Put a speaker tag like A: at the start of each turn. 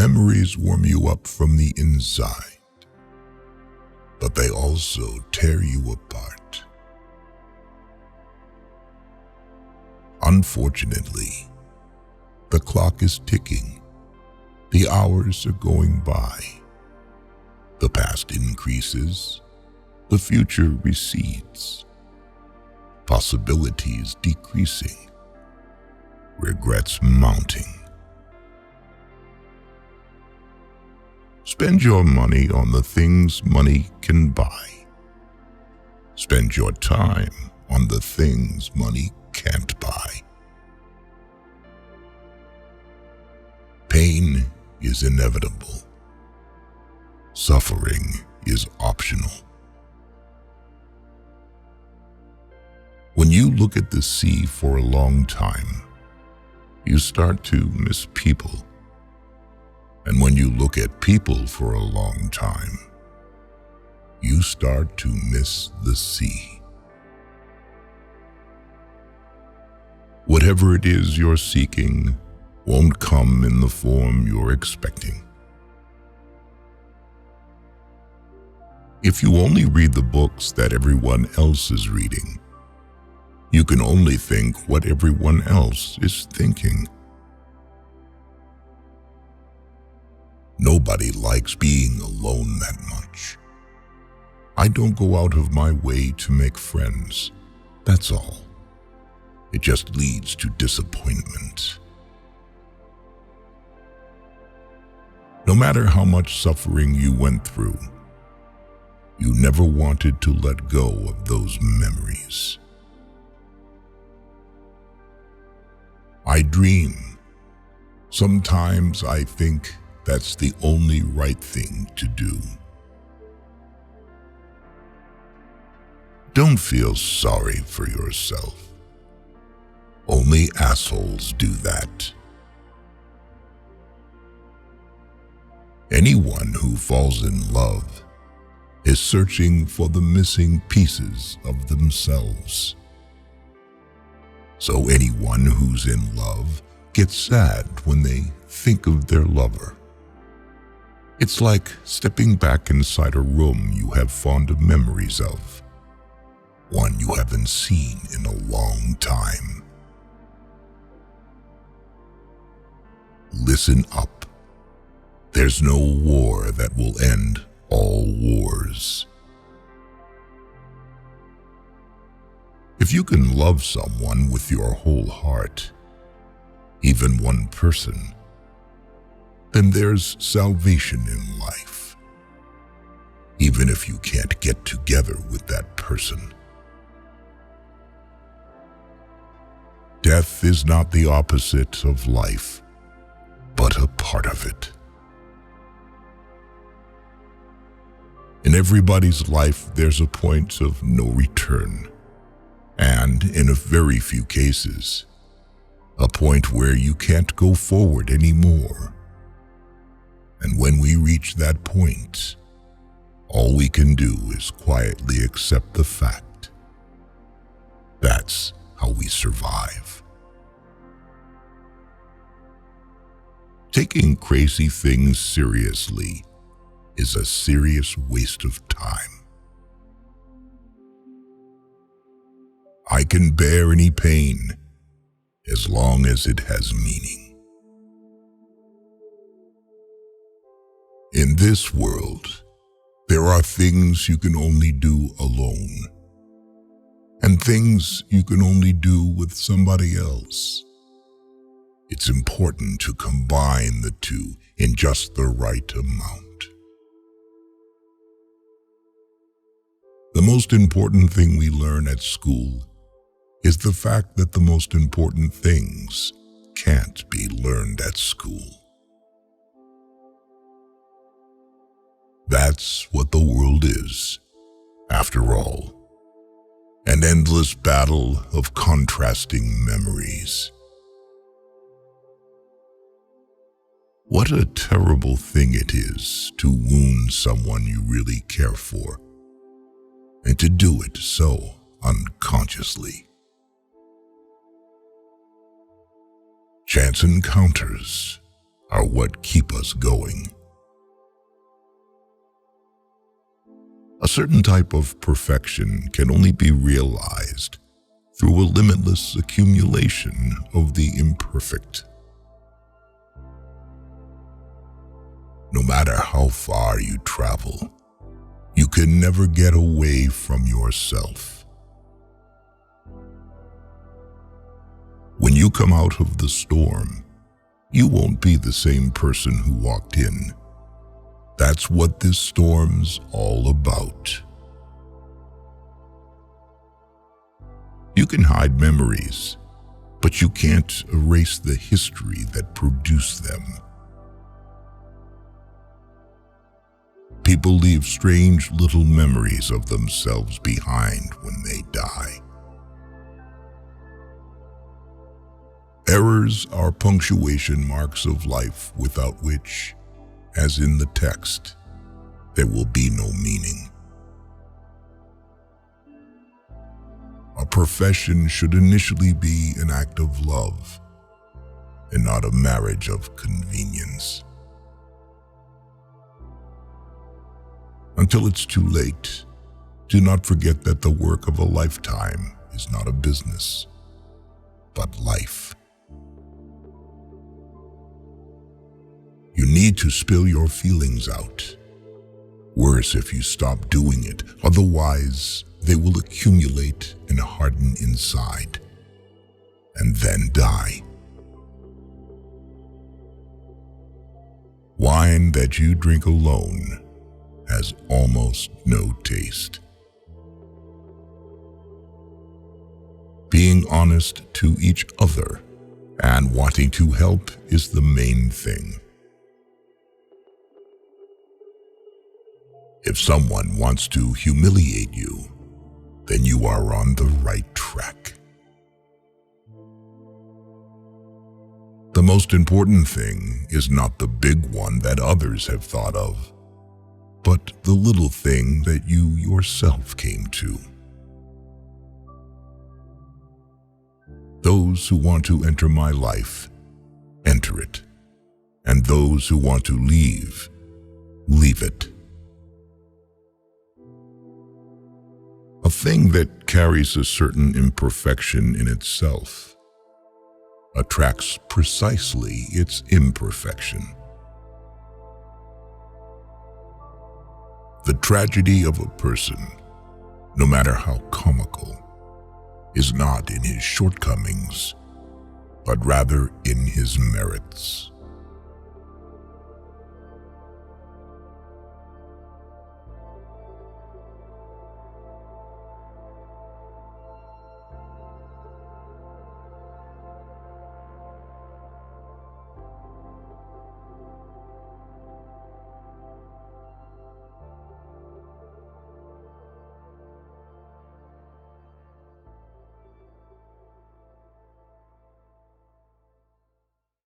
A: Memories warm you up from the inside, but they also tear you apart. Unfortunately, the clock is ticking. The hours are going by. The past increases. The future recedes. Possibilities decreasing. Regrets mounting. Spend your money on the things money can buy. Spend your time on the things money can't buy. Pain is inevitable. Suffering is optional. When you look at the sea for a long time, you start to miss people. And when you look at people for a long time, you start to miss the sea. Whatever it is you're seeking won't come in the form you're expecting. If you only read the books that everyone else is reading, you can only think what everyone else is thinking. Nobody likes being alone that much. I don't go out of my way to make friends, that's all. It just leads to disappointment. No matter how much suffering you went through, you never wanted to let go of those memories. I dream. Sometimes I think that's the only right thing to do. Don't feel sorry for yourself. Only assholes do that. Anyone who falls in love is searching for the missing pieces of themselves. So anyone who's in love gets sad when they think of their lover. It's like stepping back inside a room you have fond memories of, one you haven't seen in a long time. Listen up. There's no war that will end all wars. If you can love someone with your whole heart, even one person, then there's salvation in life, even if you can't get together with that person. Death is not the opposite of life, but a part of it. In everybody's life, there's a point of no return, and in a very few cases, a point where you can't go forward anymore. And when we reach that point, all we can do is quietly accept the fact. That's how we survive. Taking crazy things seriously is a serious waste of time. I can bear any pain as long as it has meaning. In this world, there are things you can only do alone, and things you can only do with somebody else. It's important to combine the two in just the right amount. The most important thing we learn at school is the fact that the most important things can't be learned at school. That's what the world is, after all, an endless battle of contrasting memories. What a terrible thing it is to wound someone you really care for, and to do it so unconsciously. Chance encounters are what keep us going. A certain type of perfection can only be realized through a limitless accumulation of the imperfect. No matter how far you travel, you can never get away from yourself. When you come out of the storm, you won't be the same person who walked in. That's what this storm's all about. You can hide memories, but you can't erase the history that produced them. People leave strange little memories of themselves behind when they die. Errors are punctuation marks of life without which, as in the text, there will be no meaning. A profession should initially be an act of love and not a marriage of convenience. Until it's too late, do not forget that the work of a lifetime is not a business, but life. You need to spill your feelings out. Worse if you stop doing it, otherwise they will accumulate and harden inside, and then die. Wine that you drink alone has almost no taste. Being honest to each other and wanting to help is the main thing. If someone wants to humiliate you, then you are on the right track. The most important thing is not the big one that others have thought of, but the little thing that you yourself came to. Those who want to enter my life, enter it, and those who want to leave, leave it. A thing that carries a certain imperfection in itself attracts precisely its imperfection. The tragedy of a person, no matter how comical, is not in his shortcomings, but rather in his merits.